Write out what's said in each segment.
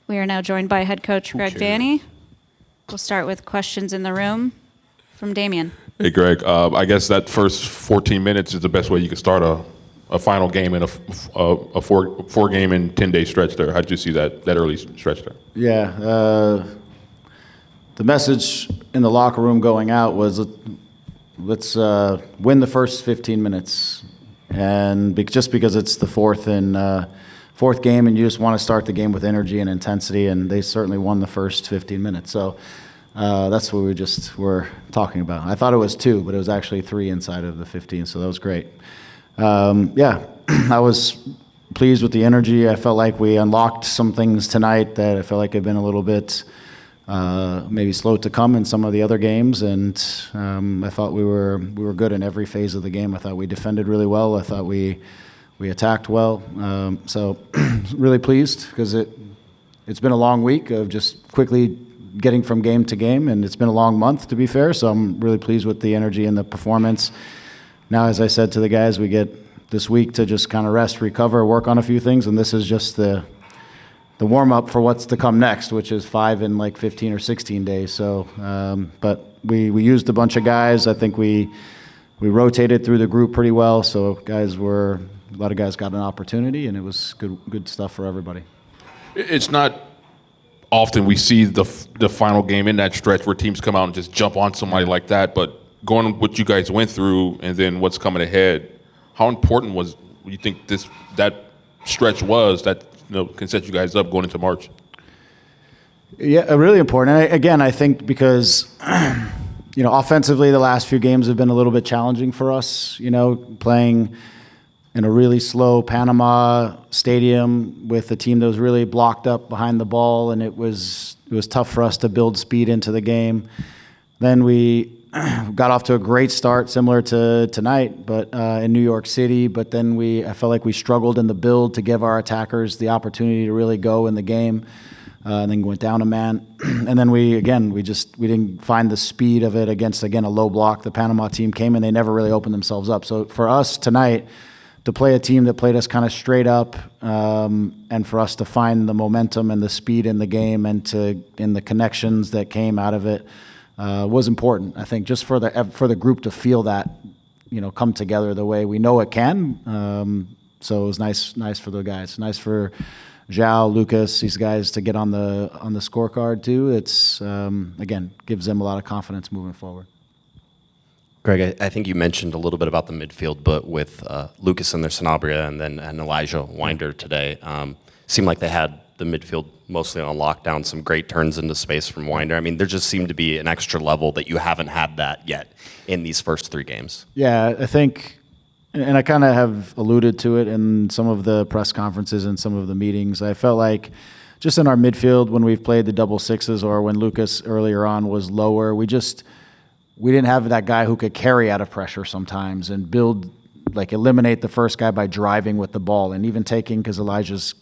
We are now joined by head coach Greg Vanney. We'll start with questions in the room from Damien. Hey, Greg. I guess that first 14 minutes is the best way you could start a final game in a four-game and 10-day stretch there. How did you see that early stretch there? Yeah. The message in the locker room going out was let's win the first 15 minutes. And just because it's the fourth game and you just want to start the game with energy and intensity, and they certainly won the first 15 minutes. So that's what we just were talking about. I thought it was 2, but it was actually 3 inside of the 15, so that was great. I was pleased with the energy. I felt like we unlocked some things tonight that I felt like had been a little bit maybe slow to come in some of the other games, and I thought we were good in every phase of the game. I thought we defended really well. I thought we attacked well. So really pleased because it's been a long week of just quickly getting from game to game, and it's been a long month, to be fair, so I'm really pleased with the energy and the performance. Now, as I said to the guys, we get this week to just kind of rest, recover, work on a few things, and this is just the warm-up for what's to come next, which is 5 in like 15 or 16 days. So, but we used a bunch of guys. I think we rotated through the group pretty well, so a lot of guys got an opportunity, and it was good stuff for everybody. It's not often we see the final game in that stretch where teams come out and just jump on somebody like that, but going what you guys went through and then what's coming ahead, how important was you think that stretch was that can set you guys up going into March? Yeah, really important. And I think because offensively the last few games have been a little bit challenging for us. Playing in a really slow Panama stadium with a team that was really blocked up behind the ball, and it was tough for us to build speed into the game. Then we got off to a great start, similar to tonight, but in New York City. But then I felt like we struggled in the build to give our attackers the opportunity to really go in the game, and then went down a man. And then we didn't find the speed of it against, again, a low block. The Panama team came and they never really opened themselves up. So for us tonight, to play a team that played us kind of straight up, and for us to find the momentum and the speed in the game and in the connections that came out of it was important. I think just for the group to feel that, come together the way we know it can. So it was nice for the guys. Nice for Zhao, Lucas, these guys to get on the scorecard too. It's again gives them a lot of confidence moving forward. Greg, I think you mentioned a little bit about the midfield, but with Lucas and their Sanabria and Eljah Wynder today, seemed like they had the midfield mostly on lockdown, some great turns into space from Wynder. I mean, there just seemed to be an extra level that you haven't had that yet in these first 3 games. Yeah, I think, and I kind of have alluded to it in some of the press conferences and some of the meetings, I felt like just in our midfield when we've played the double sixes or when Lucas earlier on was lower, we didn't have that guy who could carry out of pressure sometimes and eliminate the first guy by driving with the ball and even taking, because Elijah's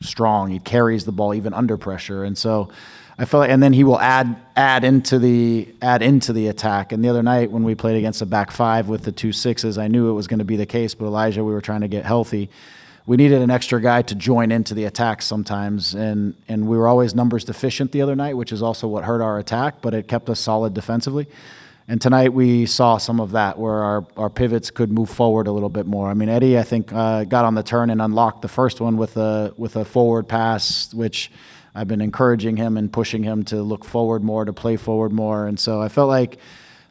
strong, he carries the ball even under pressure. And so I felt like, and then he will add into the attack. And the other night when we played against a back 5 with the 2 6s, I knew it was going to be the case, but Eljah, we were trying to get healthy. We needed an extra guy to join into the attack sometimes, and we were always numbers deficient the other night, which is also what hurt our attack, but it kept us solid defensively. And tonight we saw some of that where our pivots could move forward a little bit more. I mean, Eddie, I think, got on the turn and unlocked the first one with a forward pass, which I've been encouraging him and pushing him to look forward more, to play forward more. And so I felt like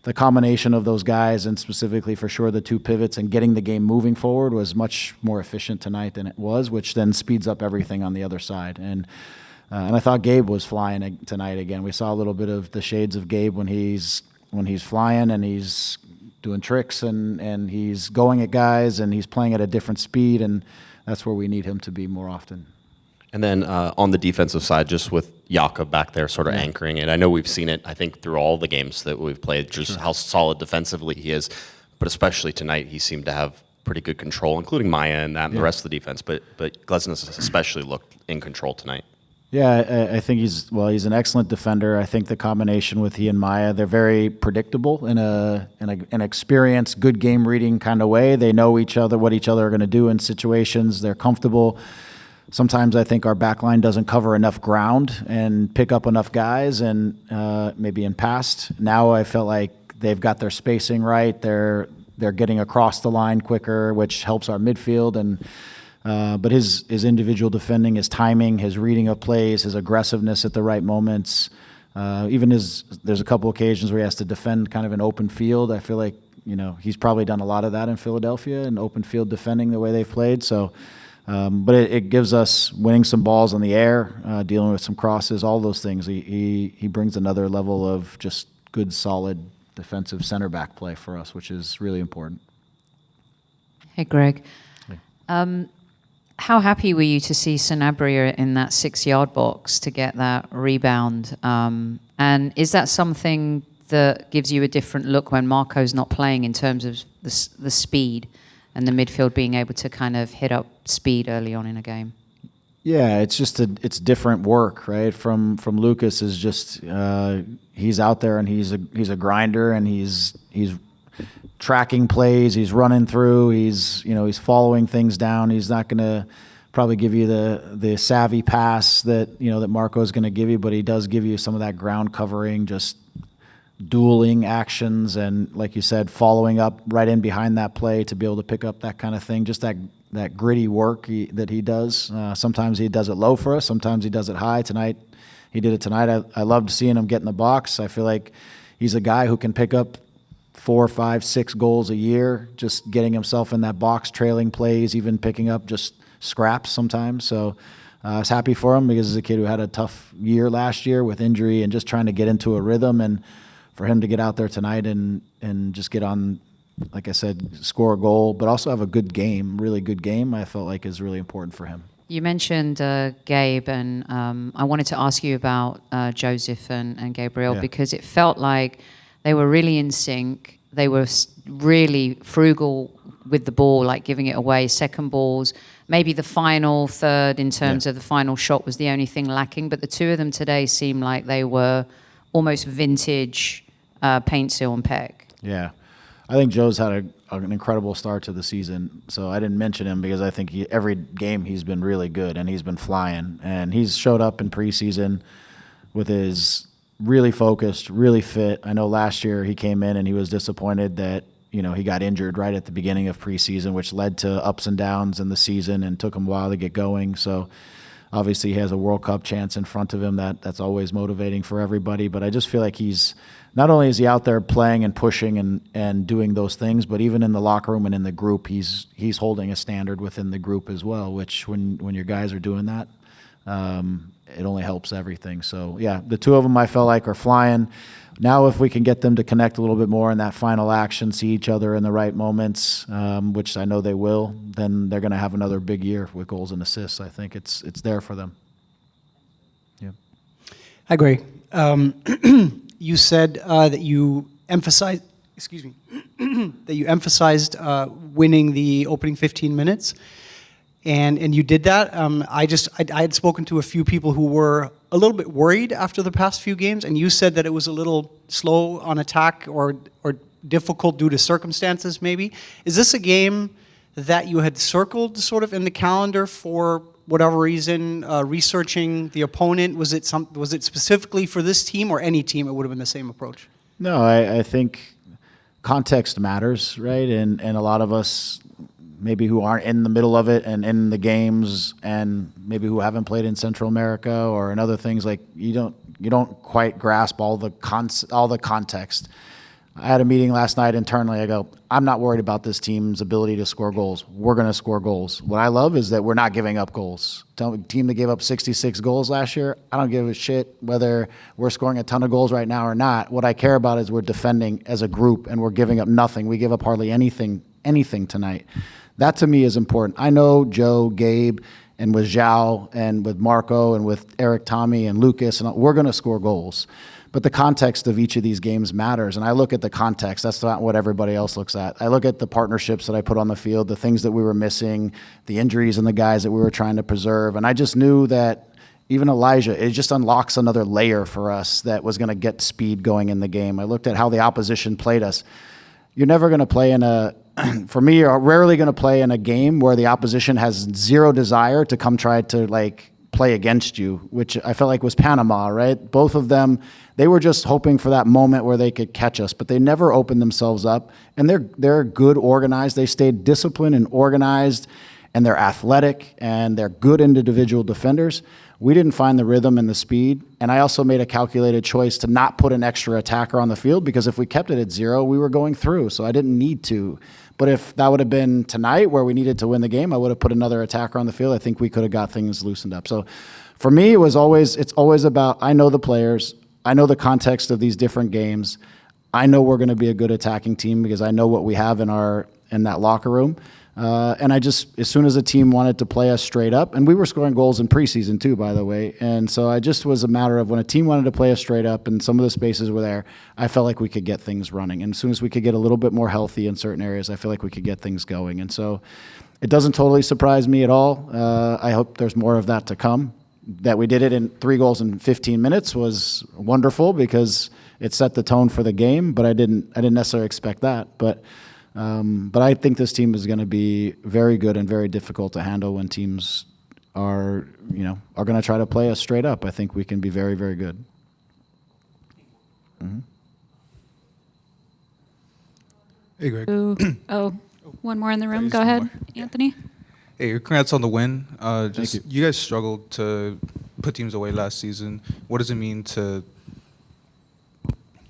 the combination of those guys, and specifically for sure the 2 pivots and getting the game moving forward, was much more efficient tonight than it was, which then speeds up everything on the other side. And I thought Gabe was flying tonight again. We saw a little bit of the shades of Gabe when he's flying and he's doing tricks and he's going at guys and he's playing at a different speed, and that's where we need him to be more often. And then on the defensive side, just with Jakob back there sort of anchoring it, I know we've seen it, I think, through all the games that we've played, just how solid defensively he is, but especially tonight he seemed to have pretty good control, including Maya and the rest of the defense, but Glesnes especially looked in control tonight. Yeah, I think he's an excellent defender. I think the combination with he and Maya, they're very predictable in an experienced, good game reading kind of way. They know each other, what each other are going to do in situations. They're comfortable. sometimes I think our back line doesn't cover enough ground and pick up enough guys, and maybe in past. Now I felt like they've got their spacing right. They're getting across the line quicker, which helps our midfield. And but his individual defending, his timing, his reading of plays, his aggressiveness at the right moments. There's a couple occasions where he has to defend kind of an open field. I feel like, he's probably done a lot of that in Philadelphia, in open field defending the way they've played. So, but it gives us winning some balls in the air, dealing with some crosses, all those things. He brings another level of just good, solid defensive center back play for us, which is really important. Hey, Greg. How happy were you to see Sanabria in that 6-yard box to get that rebound? And is that something that gives you a different look when Marco's not playing in terms of the speed and the midfield being able to kind of hit up speed early on in a game? Yeah, it's just it's different work, right? From Lucas is just he's out there and he's a grinder, and he's tracking plays, he's running through, he's following things down. He's not going to probably give you the savvy pass that that Marco is going to give you, but he does give you some of that ground covering, just dueling actions, and like you said, following up right in behind that play to be able to pick up that kind of thing. Just that gritty work that he does. Sometimes he does it low for us, sometimes he does it high. He did it tonight. I loved seeing him get in the box. I feel like he's a guy who can pick up 4, 5, 6 goals a year, just getting himself in that box, trailing plays, even picking up just scraps sometimes. So I was happy for him because he's a kid who had a tough year last year with injury and just trying to get into a rhythm. And for him to get out there tonight and just get on, like I said, score a goal, but also have a good game, really good game, I felt like is really important for him. You mentioned Gabe, and I wanted to ask you about Joseph and Gabriel, because it felt like they were really in sync. They were really frugal with the ball, like giving it away, second balls. Maybe the final third in terms of the final shot was the only thing lacking, but the two of them today seemed like they were almost vintage Paintsil and Peck. Yeah. I think Joe's had an incredible start to the season, so I didn't mention him because I think every game he's been really good and he's been flying. And he's showed up in preseason with his really focused, really fit. I know last year he came in and he was disappointed that he got injured right at the beginning of preseason, which led to ups and downs in the season and took him a while to get going. So obviously he has a World Cup chance in front of him. That's always motivating for everybody. But I just feel like not only is he out there playing and pushing and doing those things, but even in the locker room and in the group, he's holding a standard within the group as well, which when your guys are doing that, it only helps everything. So, yeah, the two of them I felt like are flying. Now if we can get them to connect a little bit more in that final action, see each other in the right moments, which I know they will, then they're going to have another big year with goals and assists. I think it's there for them. Yeah. Hi, Greg. You said that you emphasized, winning the opening 15 minutes, and you did that. I had spoken to a few people who were a little bit worried after the past few games, and you said that it was a little slow on attack or difficult due to circumstances. Maybe is this a game that you had circled sort of in the calendar for whatever reason, researching the opponent? Was it specifically for this team or any team? It would have been the same approach. No, I think context matters, right? And a lot of us maybe who aren't in the middle of it and in the games, and maybe who haven't played in Central America or in other things, like you don't quite grasp all the context. I had a meeting last night internally. I go, I'm not worried about this team's ability to score goals. We're going to score goals. What I love is that we're not giving up goals. Team that gave up 66 goals last year, I don't give a shit whether we're scoring a ton of goals right now or not. What I care about is we're defending as a group and we're giving up nothing. We give up hardly anything tonight. That to me is important. I know Joe, Gabe, and with Zhao and with Marco and with Eric, Tommy, and Lucas, and we're going to score goals. But the context of each of these games matters, and I look at the context. That's not what everybody else looks at. I look at the partnerships that I put on the field, the things that we were missing, the injuries and the guys that we were trying to preserve, and I just knew that even Elijah, it just unlocks another layer for us that was going to get speed going in the game. I looked at how the opposition played us. you're never going to play in a, for me, you're rarely going to play in a game where the opposition has zero desire to come try to like play against you, which I felt like was Panama, right? Both of them, they were just hoping for that moment where they could catch us, but they never opened themselves up. And they're good, organized. They stayed disciplined and organized, and they're athletic, and they're good individual defenders. We didn't find the rhythm and the speed, and I also made a calculated choice to not put an extra attacker on the field, because if we kept it at 0, we were going through, so I didn't need to. But if that would have been tonight where we needed to win the game, I would have put another attacker on the field. I think we could have got things loosened up. So for me, it's always about, I know the players, I know the context of these different games. I know we're going to be a good attacking team because I know what we have in that locker room. And as soon as the team wanted to play us straight up, and we were scoring goals in preseason too, by the way. And so I just was a matter of when a team wanted to play us straight up and some of the spaces were there, I felt like we could get things running. And as soon as we could get a little bit more healthy in certain areas, I feel like we could get things going. And so it doesn't totally surprise me at all. I hope there's more of that to come. That we did it in 3 goals in 15 minutes was wonderful because it set the tone for the game, but I didn't necessarily expect that. But I think this team is going to be very good and very difficult to handle when teams are going to try to play us straight up. I think we can be very, very good. Mm-hmm. Hey, Greg. Ooh. Oh, one more in the room. Go ahead, Anthony. Hey, congrats on the win. Thank you. You guys struggled to put teams away last season. What does it mean to?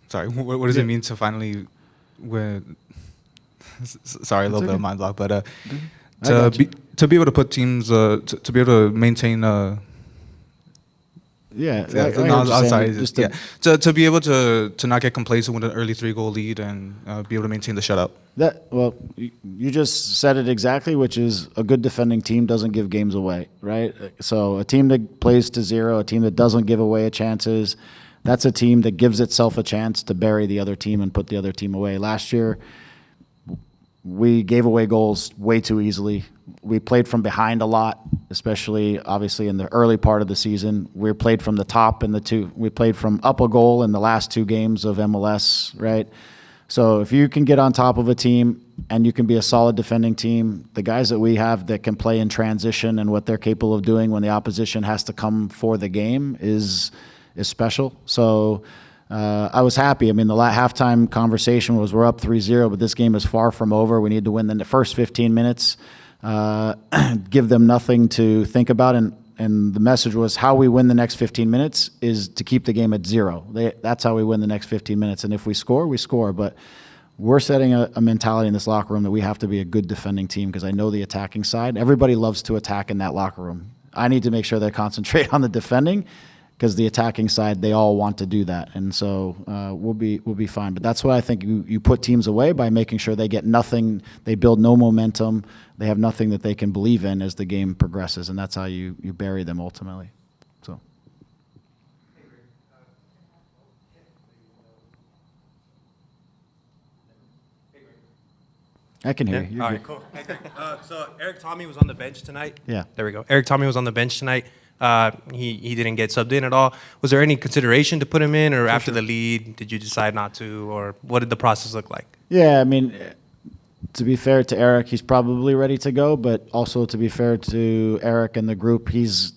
Sorry, what does it mean to finally win? Sorry, a little bit of mind block, but to be able to put teams to be able to maintain. To be able to not get complacent with an early 3-goal lead and be able to maintain the shutout. You just said it exactly, which is a good defending team doesn't give games away, right? So a team that plays to 0, a team that doesn't give away chances, that's a team that gives itself a chance to bury the other team and put the other team away. Last year, we gave away goals way too easily. We played from behind a lot, especially obviously in the early part of the season. We played from the top we played from up a goal in the last 2 games of MLS, right? So if you can get on top of a team and you can be a solid defending team, the guys that we have that can play in transition and what they're capable of doing when the opposition has to come for the game is special. So I was happy. I mean, the halftime conversation was we're up 3-0, but this game is far from over. We need to win the first 15 minutes, give them nothing to think about. And the message was how we win the next 15 minutes is to keep the game at 0. That's how we win the next 15 minutes. And if we score, we score. But we're setting a mentality in this locker room that we have to be a good defending team because I know the attacking side. Everybody loves to attack in that locker room. I need to make sure they concentrate on the defending because the attacking side, they all want to do that. And so we'll be fine. But that's why I think you put teams away by making sure they get nothing, they build no momentum, they have nothing that they can believe in as the game progresses, and that's how you bury them ultimately. So. I can hear you. All right, cool. So Eric Tommy was on the bench tonight. Yeah. There we go. Eric Tommy was on the bench tonight. He didn't get subbed in at all. Was there any consideration to put him in, or after the lead, did you decide not to, or what did the process look like? Yeah, I mean, to be fair to Eric, he's probably ready to go, but also to be fair to Eric and the group, he's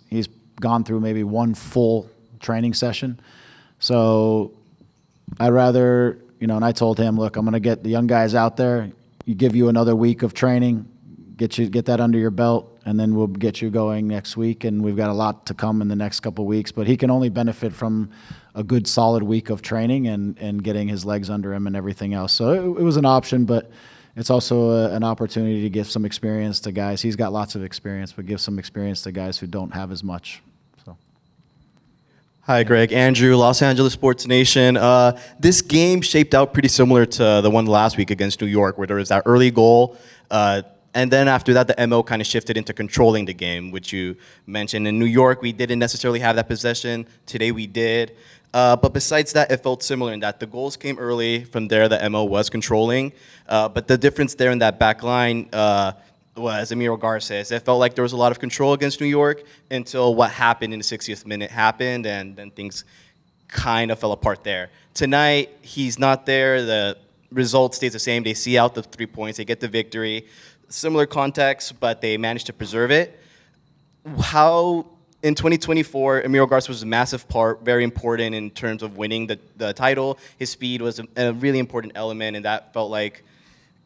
gone through maybe 1 full training session. So I'd rather, and I told him, look, I'm going to get the young guys out there. You give you another week of training, get that under your belt, and then we'll get you going next week. And we've got a lot to come in the next couple of weeks. But he can only benefit from a good solid week of training and getting his legs under him and everything else. So it was an option, but it's also an opportunity to give some experience to guys. He's got lots of experience, but give some experience to guys who don't have as much. So. Hi, Greg. Andrew, Los Angeles Sports Nation. This game shaped out pretty similar to the one last week against New York, where there was that early goal. And then after that, the MO kind of shifted into controlling the game, which you mentioned. In New York, we didn't necessarily have that possession. Today, we did. But besides that, it felt similar in that the goals came early. From there, the MO was controlling. But the difference there in that back line was Emilio Garces. It felt like there was a lot of control against New York until what happened in the 60th minute happened, and then things kind of fell apart there. Tonight, he's not there. result stays the same. They see out the 3 points. They get the victory. Similar context, but they managed to preserve it. How, in 2024, Emilio Garza was a massive part, very important in terms of winning the title. His speed was a really important element, and that felt like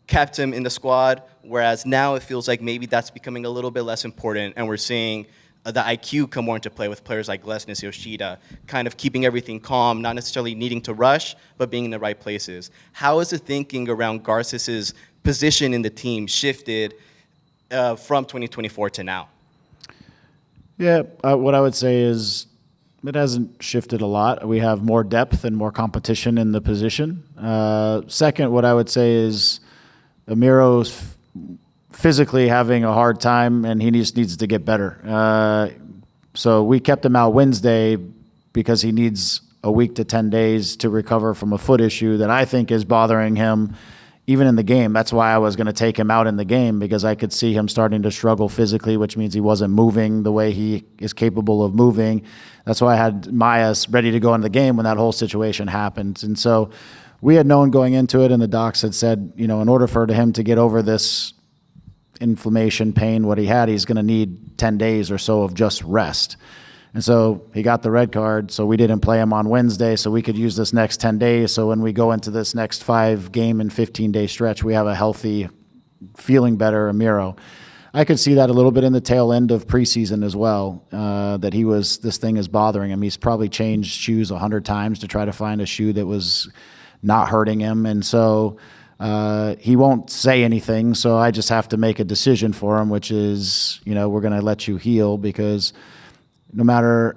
kept him in the squad, whereas now it feels like maybe that's becoming a little bit less important, and we're seeing the IQ come more into play with players like Glesnes, Yoshida, kind of keeping everything calm, not necessarily needing to rush, but being in the right places. How has the thinking around Garces' position in the team shifted from 2024 to now? Yeah, what I would say is it hasn't shifted a lot. We have more depth and more competition in the position. Second, what I would say is Emiro's physically having a hard time, and he just needs to get better. So we kept him out Wednesday because he needs a week to 10 days to recover from a foot issue that I think is bothering him even in the game. That's why I was going to take him out in the game, because I could see him starting to struggle physically, which means he wasn't moving the way he is capable of moving. That's why I had Maya ready to go into the game when that whole situation happened. And so we had known going into it, and the docs had said, in order for him to get over this inflammation, pain, what he had, he's going to need 10 days or so of just rest. And so he got the red card, so we didn't play him on Wednesday, so we could use this next 10 days. So when we go into this next 5-game and 15-day stretch, we have a healthy, feeling better Emiro. I could see that a little bit in the tail end of preseason as well, that this thing is bothering him. He's probably changed shoes 100 times to try to find a shoe that was not hurting him. And so he won't say anything, so I just have to make a decision for him, which is, we're going to let you heal, because no matter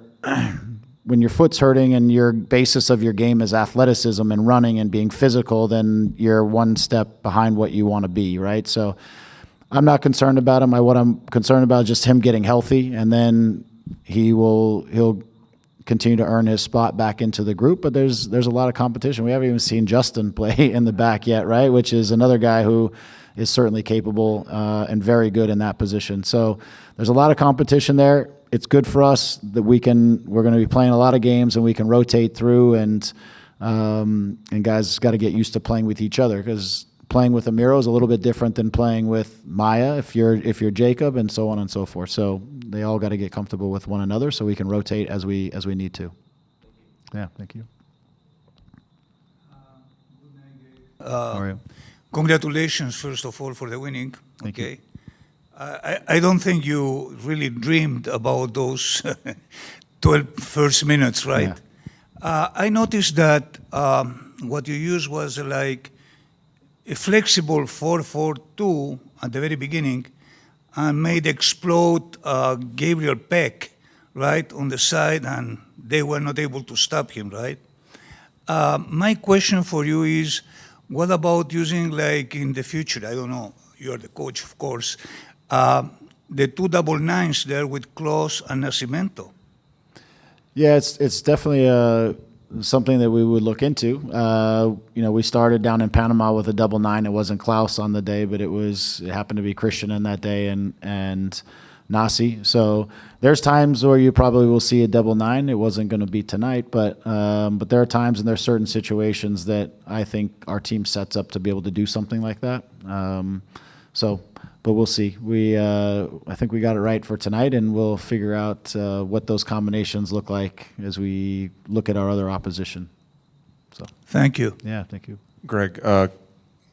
when your foot's hurting and your basis of your game is athleticism and running and being physical, then you're one step behind what you want to be, right? So I'm not concerned about him. What I'm concerned about is just him getting healthy, and then he'll continue to earn his spot back into the group. But there's a lot of competition. We haven't even seen Justin play in the back yet, right? Which is another guy who is certainly capable and very good in that position. So there's a lot of competition there. It's good for us that we're going to be playing a lot of games, and we can rotate through, and guys got to get used to playing with each other, because playing with Emiro is a little bit different than playing with Maya if you're Jacob, and so on and so forth. So they all got to get comfortable with one another, so we can rotate as we need to. Yeah, thank you. How are you? Congratulations, first of all, for the winning. Thank you. I don't think you really dreamed about those 12 first minutes, right? Yeah. I noticed that what you used was like a flexible 4-4-2 at the very beginning, and made explode Gabriel Peck, right, on the side, and they were not able to stop him, right? My question for you is, what about using, like, in the future, I don't know, you're the coach, of course, the 2 double nines there with Klose and Nascimento? Yeah, it's definitely something that we would look into. We started down in Panama with a double 9. It wasn't Klaus on the day, but it happened to be Christian in that day and Nasi. So there's times where you probably will see a double 9. It wasn't going to be tonight, but there are times and there are certain situations that I think our team sets up to be able to do something like that. But we'll see. I think we got it right for tonight, and we'll figure out what those combinations look like as we look at our other opposition. So Thank you. yeah, thank you. Greg,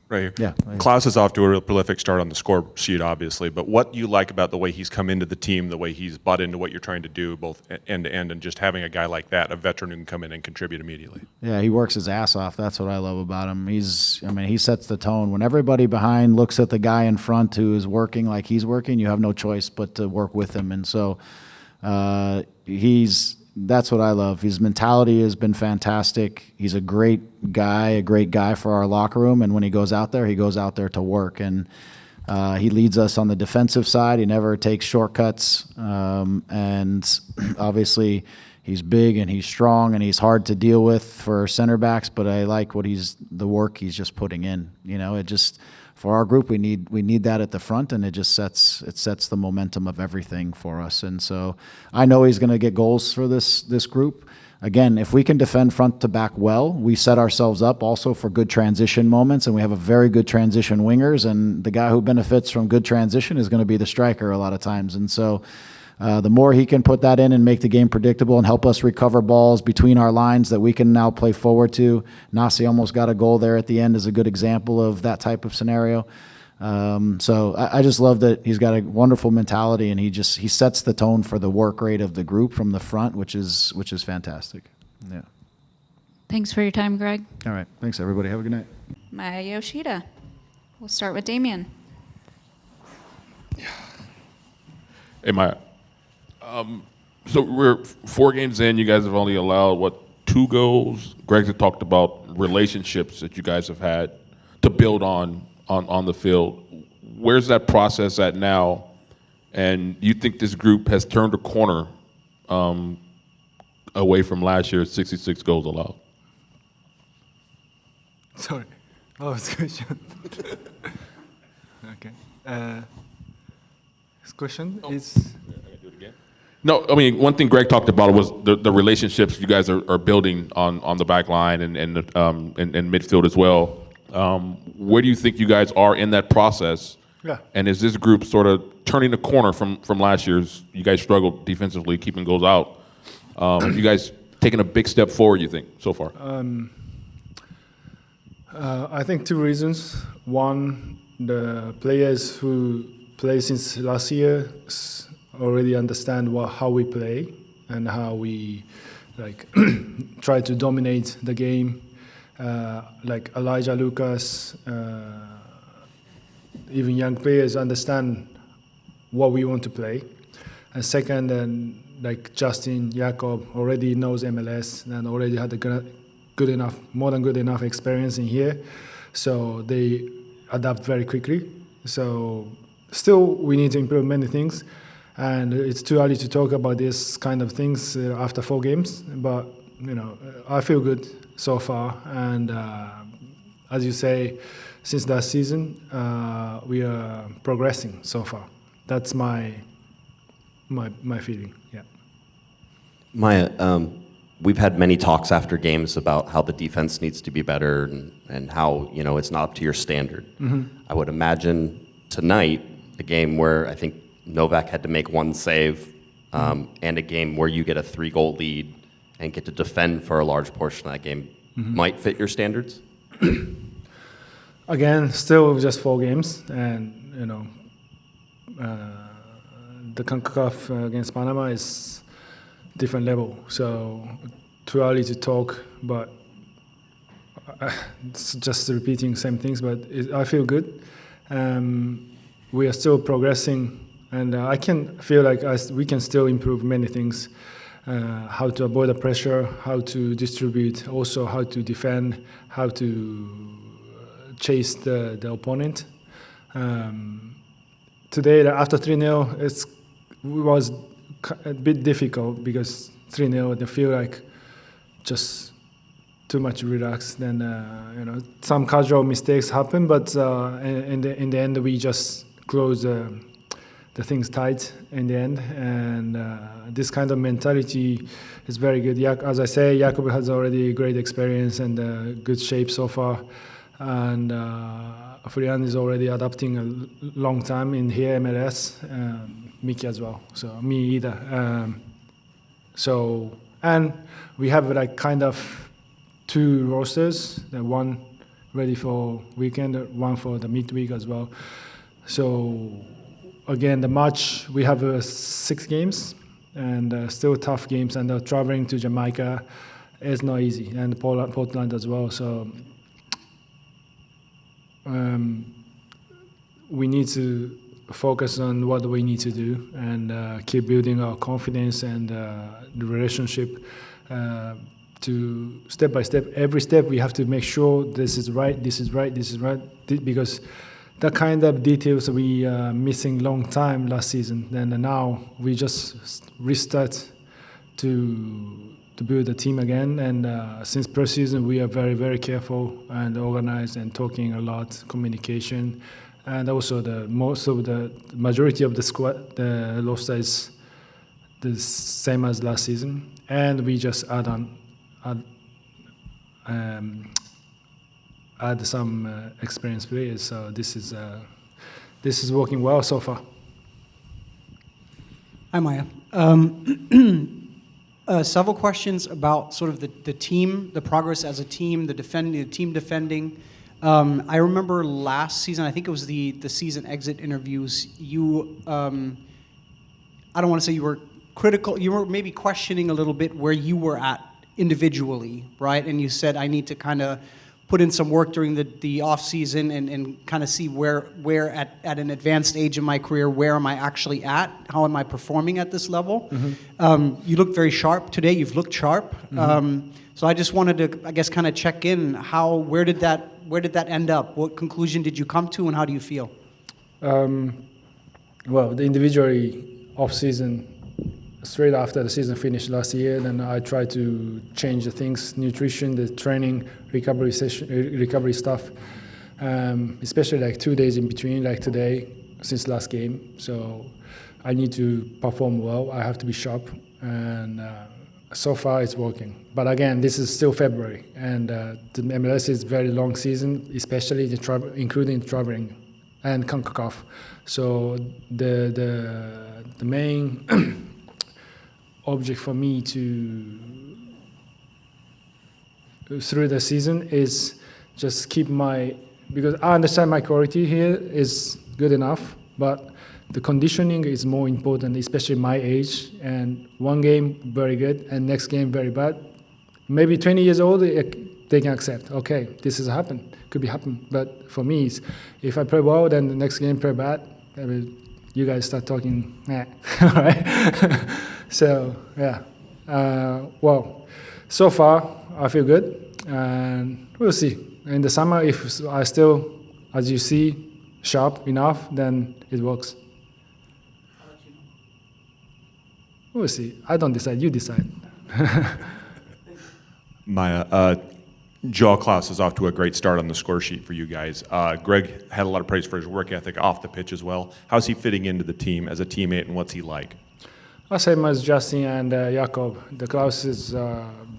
right here. Yeah. Klaus is off to a real prolific start on the score sheet, obviously, but what do you like about the way he's come into the team, the way he's bought into what you're trying to do, both end to end, and just having a guy like that, a veteran who can come in and contribute immediately? Yeah, he works his ass off. That's what I love about him. He sets the tone. When everybody behind looks at the guy in front who is working like he's working, you have no choice but to work with him. And so that's what I love. His mentality has been fantastic. He's a great guy for our locker room. And when he goes out there to work. And he leads us on the defensive side. He never takes shortcuts. And obviously he's big and he's strong and he's hard to deal with for center backs. But I like the work he's just putting in. For our group, we need that at the front, and it just sets the momentum of everything for us. And so I know he's going to get goals for this group. again, if we can defend front to back well, we set ourselves up also for good transition moments, and we have a very good transition wingers, and the guy who benefits from good transition is going to be the striker a lot of times. And so the more he can put that in and make the game predictable and help us recover balls between our lines that we can now play forward to. Nasi almost got a goal there at the end is a good example of that type of scenario. So I just love that he's got a wonderful mentality, and he sets the tone for the work rate of the group from the front, which is fantastic. Yeah. Thanks for your time, Greg. All right. Thanks, everybody. Have a good night. Maya Yoshida. We'll start with Damien. Hey, Maya. So we're 4 games in. You guys have only allowed, 2 goals? Greg had talked about relationships that you guys have had to build on the field. Where's that process at now? And you think this group has turned a corner away from last year's 66 goals allowed? Sorry, what was the question? Okay. His question is... No, I mean, one thing Greg talked about was the relationships you guys are building on the back line and midfield as well. Where do you think you guys are in that process? Yeah. And is this group sort of turning the corner from last year's? You guys struggled defensively, keeping goals out. Have you guys taken a big step forward, you think, so far? I think 2 reasons. One, the players who play since last year already understand how we play and how we try to dominate the game. Like Eljah, Lucas, even young players understand what we want to play. And second, Justin, Jakob already knows MLS and already had more than good enough experience in here. So they adapt very quickly. So still we need to improve many things. And it's too early to talk about this kind of things after 4 games. But, I feel good so far. And as you say, since that season, we are progressing so far. That's my feeling, yeah. Maya, we've had many talks after games about how the defense needs to be better and how, it's not up to your standard. Mm-hmm. I would imagine tonight, a game where I think Novak had to make 1 save, and a game where you get a 3-goal lead and get to defend for a large portion of that game might fit your standards? Again, still just 4 games, and the CONCACAF against Panama is different level. So too early to talk, but it's just repeating same things. But I feel good. We are still progressing. And I can feel like we can still improve many things. How to avoid the pressure, how to distribute, also how to defend, how to chase the opponent. Today, after 3-0, it was a bit difficult because 3-0, they feel like just too much relaxed. Then, some casual mistakes happen, but in the end, we just close the things tight in the end, and this kind of mentality is very good. As I say, Jakob has already great experience and good shape so far, and Florian is already adapting a long time in here MLS. Miki as well, so me either. And we have kind of 2 rosters, one ready for weekend, one for the midweek as well. So again, the match, we have 6 games and still tough games, and traveling to Jamaica is not easy, and Portland as well. So we need to focus on what we need to do and keep building our confidence and the relationship to step by step. Every step we have to make sure this is right, because that kind of details we missing long time last season. And now we just restart to build a team again. And since pre-season, we are very, very careful and organized and talking a lot, communication. And also the majority of the squad, the roster is the same as last season, and we just add some experienced players. So this is working well so far. Hi, Maya. Several questions about sort of the team, the progress as a team, the team defending. I remember last season, I think it was the season exit interviews, you, I don't want to say you were critical, you were maybe questioning a little bit where you were at individually, right? And you said, I need to kind of put in some work during the off season and kind of see where at an advanced age in my career, where am I actually at? How am I performing at this level? Mm-hmm. You look very sharp today. You've looked sharp. Mm-hmm. So I just wanted to, I guess, kind of check in. Where did that end up? What conclusion did you come to, and how do you feel? Well, the individually off season, straight after the season finished last year, then I tried to change the things, nutrition, the training, recovery stuff, especially like 2 days in between, like today, since last game. So I need to perform well. I have to be sharp, and so far it's working. But again, this is still February, and the MLS is very long season, especially including traveling and CONCACAF. So the main object for me through the season is just keep because I understand my quality here is good enough, but the conditioning is more important, especially my age. And one game very good, and next game very bad. Maybe 20 years old, they can accept. Okay, this has happened, could be happen. But for me, if I play well, then the next game play bad. You guys start talking, right? So yeah, well, so far I feel good, and we'll see. In the summer, if I still, as you see, sharp enough, then it works. We'll see. I don't decide. You decide. Maya, Joel Klaus is off to a great start on the score sheet for you guys. Greg had a lot of praise for his work ethic off the pitch as well. How's he fitting into the team as a teammate, and what's he like? Same as Justin and Jakob. The Klaus is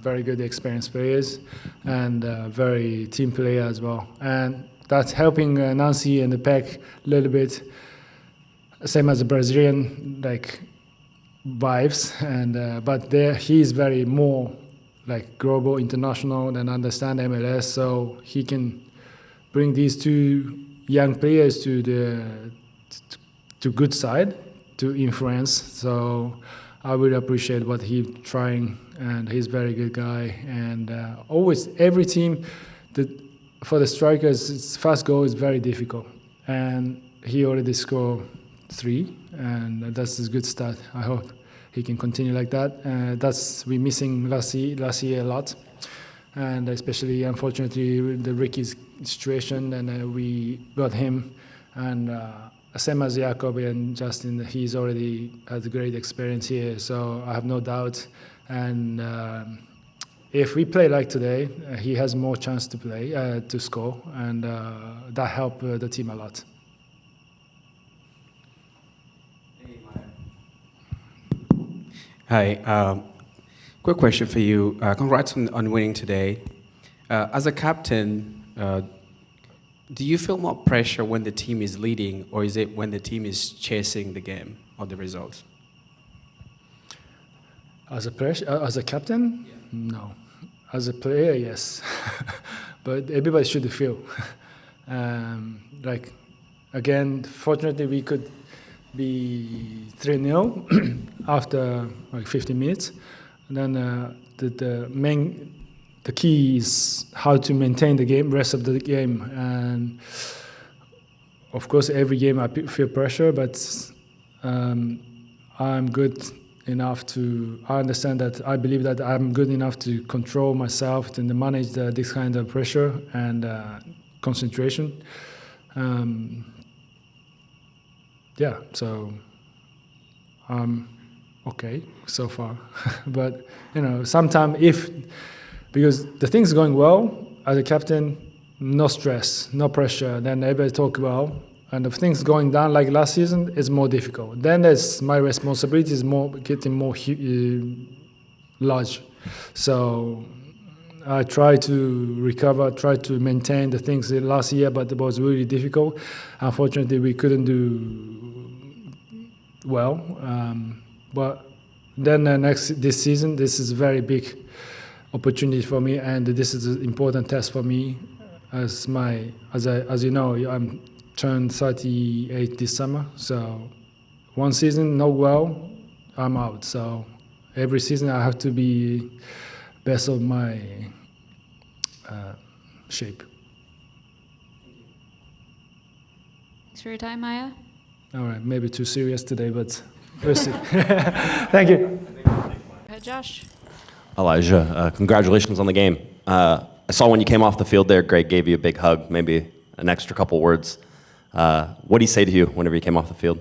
very good experienced players and very team player as well. And that's helping Nancy and the pack a little bit. Same as the Brazilian vibes, and but there he's very more like global, international, and understand MLS. So he can bring these two young players to good side, to influence. So I would appreciate what he's trying, and he's a very good guy. And always, every team, for the strikers, its first goal is very difficult. And he already scored 3, and that's a good start. I hope he can continue like that. We're missing last year a lot. And especially, unfortunately, the Ricky's situation, and we got him. And same as Jakob and Justin, he's already has a great experience here, so I have no doubt. And if we play like today, he has more chance to play, to score, and that helped the team a lot. Hi, quick question for you. Congrats on winning today. As a captain, do you feel more pressure when the team is leading, or is it when the team is chasing the game or the results? As a captain, yeah. No. As a player, yes. But everybody should feel. Again, fortunately, we could be 3-0 after 15 minutes. And then the key is how to maintain the rest of the game. And of course, every game I feel pressure, but I'm good enough I understand that I believe that I'm good enough to control myself and manage this kind of pressure and concentration. Yeah, so I'm okay so far. But, sometimes because the thing's going well, as a captain, no stress, no pressure, then everybody talk well, And if things going down like last season, it's more difficult. Then it's my responsibility is getting more large. So I try to recover, try to maintain the things last year, but it was really difficult. Unfortunately, we couldn't do well. But then this season, this is a very big opportunity for me, and this is an important test for me. As you know, I'm turned 38 this summer. So one season not well, I'm out. So every season I have to be best of my shape. Thanks for your time, Maya. All right, maybe too serious today, but we'll see. Thank you. Go ahead, Josh. Elijah, congratulations on the game. I saw when you came off the field there, Greg gave you a big hug, maybe an extra couple words. What did he say to you whenever you came off the field?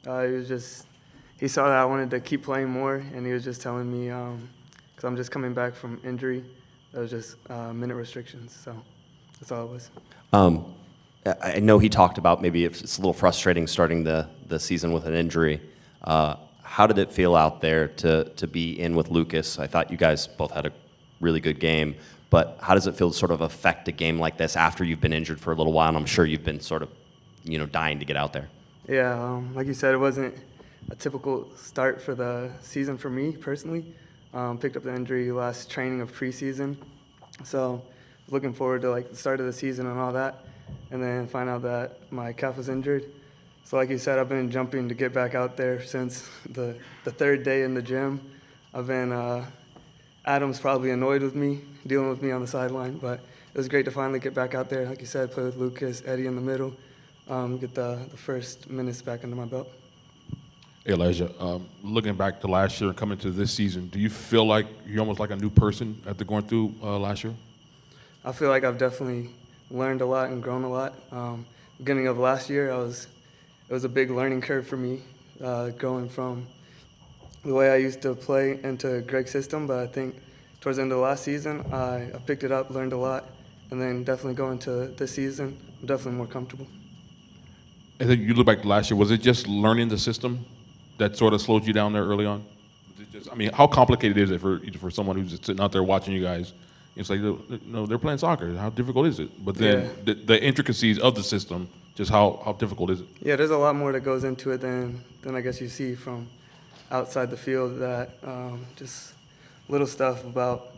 He saw that I wanted to keep playing more, and he was just telling me, because I'm just coming back from injury, that was just minute restrictions, so that's all it was. I know he talked about maybe it's a little frustrating starting the season with an injury. How did it feel out there to be in with Lucas? I thought you guys both had a really good game, but how does it feel to sort of affect a game like this after you've been injured for a little while, and I'm sure you've been sort of, dying to get out there? Yeah, like you said, it wasn't a typical start for the season for me personally. Picked up the injury last training of preseason, so looking forward to the start of the season and all that, and then find out that my calf was injured. So like you said, I've been jumping to get back out there since the third day in the gym. I've been, Adam's probably annoyed with me, dealing with me on the sideline, but it was great to finally get back out there. Like you said, play with Lucas, Eddie in the middle, get the first minutes back under my belt. Hey, Elijah, looking back to last year and coming to this season, do you feel like you're almost like a new person after going through last year? I feel like I've definitely learned a lot and grown a lot. Beginning of last year, it was a big learning curve for me, going from the way I used to play into Greg's system, but I think towards the end of the last season, I picked it up, learned a lot, and then definitely going to this season, I'm definitely more comfortable. And then you look back to last year, was it just learning the system that sort of slowed you down there early on? Was it just, how complicated is it for someone who's just sitting out there watching you guys? It's like, they're playing soccer. How difficult is it? But then the intricacies of the system, just how difficult is it? Yeah, there's a lot more that goes into it than I guess you see from outside the field. That just little stuff about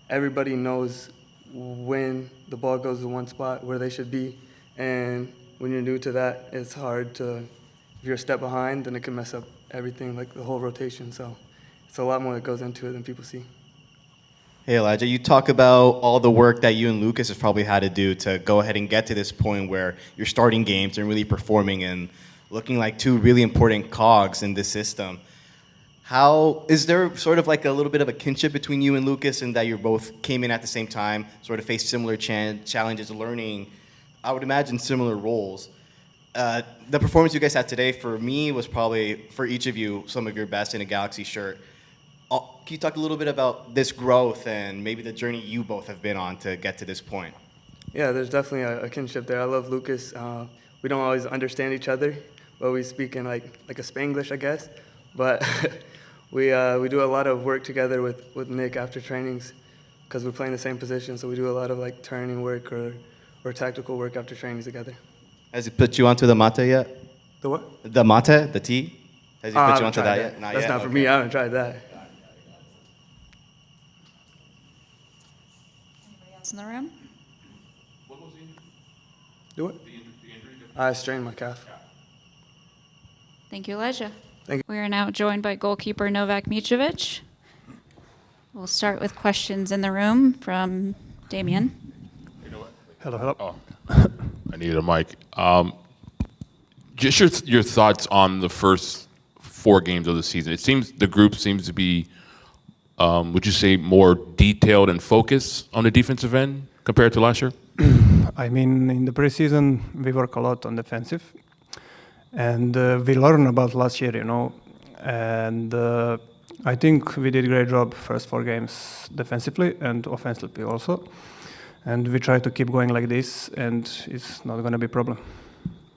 everybody knows when the ball goes to one spot where they should be, and when you're new to that, it's hard to. If you're a step behind, then it can mess up everything, like the whole rotation. So it's a lot more that goes into it than people see. Hey, Elijah, you talk about all the work that you and Lucas have probably had to do to go ahead and get to this point where you're starting games and really performing and looking like two really important cogs in this system. How is there sort of like a little bit of a kinship between you and Lucas in that you both came in at the same time, sort of faced similar challenges, learning, I would imagine, similar roles? The performance you guys had today, for me, was probably, for each of you, some of your best in a Galaxy shirt. Can you talk a little bit about this growth and maybe the journey you both have been on to get to this point? Yeah, there's definitely a kinship there. I love Lucas. We don't always understand each other, but we speak in like a Spanglish, I guess. But we do a lot of work together with Nick after trainings because we're playing the same position. So we do a lot of turning work or tactical work after trainings together. Has he put you onto the mate yet? The what? The mate, the tea? Has he put you onto that yet? Not That's yet? Not for me. I haven't tried that. Anybody else in the room? What was the injury? Do what? The injury? I strained my calf. Thank you, Eljah. Thank you. We are now joined by goalkeeper Novak Micovic. We'll start with questions in the room from Damien. Hello. Oh, I needed a mic. Just your thoughts on the first 4 games of the season. It seems the group seems to be, would you say, more detailed and focused on the defensive end compared to last year? I mean, in the preseason, we work a lot on defensive. And we learned about last year, And I think we did a great job first 4 games defensively and offensively also. And we try to keep going like this, and it's not going to be a problem.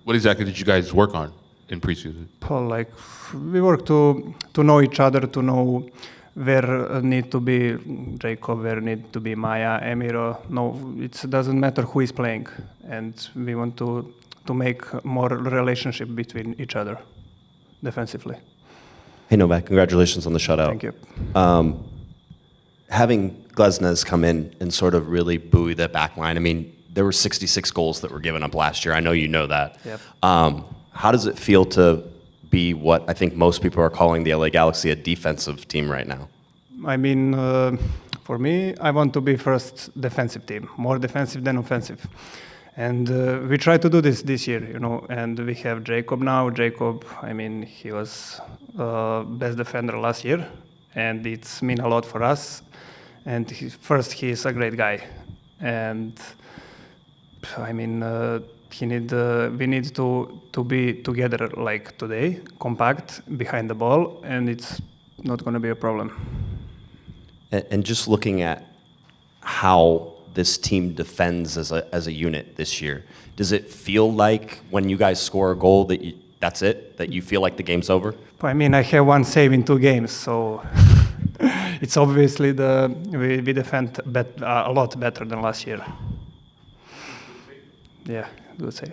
What exactly did you guys work on in preseason? Like we work to know each other, to know where need to be Jacob, where need to be Maya, Emiro. No, it doesn't matter who is playing, and we want to make more relationship between each other defensively. Hey Novak, congratulations on the shutout. Thank you. Having Glesnes come in and sort of really buoy the back line, I mean, there were 66 goals that were given up last year. I know you know that. Yep. How does it feel to be what I think most people are calling the LA Galaxy a defensive team right now? I mean, for me, I want to be first defensive team, more defensive than offensive. And we try to do this year, you know, and we have Jacob now. Jacob, I mean, he was best defender last year, and it's mean a lot for us. And he is a great guy. And I mean, we need to be together like today, compact behind the ball, and it's not going to be a problem. And just looking at how this team defends as a unit this year, does it feel like when you guys score a goal that that's it, that you feel like the game's over? I mean, I have one save in 2 games, so it's obviously we defend a lot better than last year. Yeah, good save.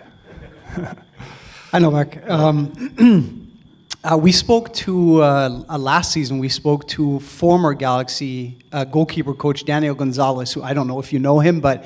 Hi, Novak. We spoke to, last season, we spoke to former Galaxy goalkeeper coach Daniel Gonzalez, who I don't know if you know him, but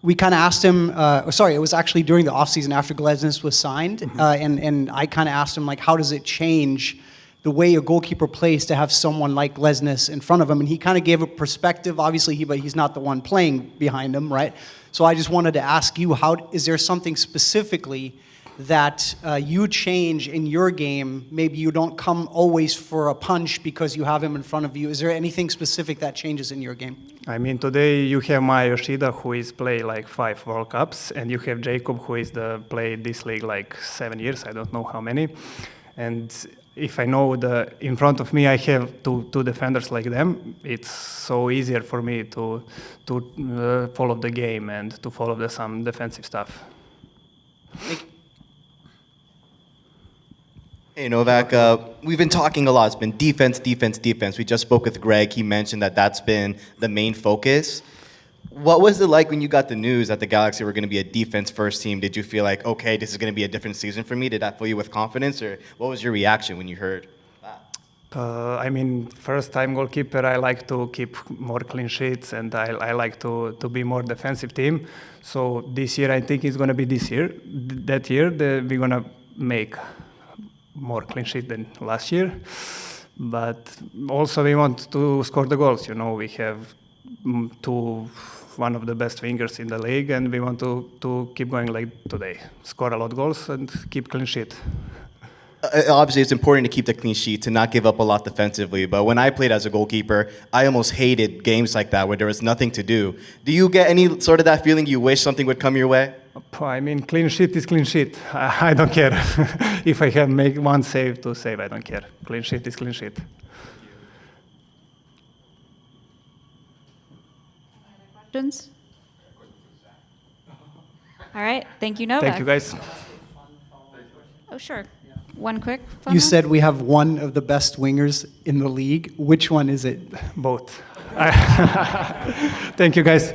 we kind of asked him, it was actually during the offseason after Glesnes was signed, and I kind of asked him, like, how does it change the way a goalkeeper plays to have someone like Glesnes in front of him? And he kind of gave a perspective, obviously, but he's not the one playing behind him, right? So I just wanted to ask you, is there something specifically that you change in your game? Maybe you don't come always for a punch because you have him in front of you. Is there anything specific that changes in your game? I mean, today you have Yoshida, who is play like 5 World Cups, and you have Jacob, who is play this league like 7 years, I don't know how many. And if I know in front of me I have two defenders like them, it's so easier for me to follow the game and to follow some defensive stuff. Hey Novak, we've been talking a lot. It's been defense, defense, defense. We just spoke with Greg. He mentioned that that's been the main focus. What was it like when you got the news that the Galaxy were going to be a defense-first team? Did you feel like, okay, this is going to be a different season for me? Did that fill you with confidence, or what was your reaction when you heard that? I mean, first-time goalkeeper, I like to keep more clean sheets, and I like to be more defensive team. So this year, I think it's going to be this year. That year, we're going to make more clean sheet than last year. But also, we want to score the goals. You know, we have one of the best wingers in the league, and we want to keep going like today. Score a lot of goals and keep clean sheet. Obviously, it's important to keep the clean sheet, to not give up a lot defensively. But when I played as a goalkeeper, I almost hated games like that where there was nothing to do. Do you get any sort of that feeling you wish something would come your way? I mean, clean sheet is clean sheet. I don't care. If I have make one save, 2 save, I don't care. Clean sheet is clean sheet. Questions? All right. Thank you, Novak. Thank you, guys. Oh, sure. One quick fun You one? said we have one of the best wingers in the league. Which one is it? Both. Thank you, guys.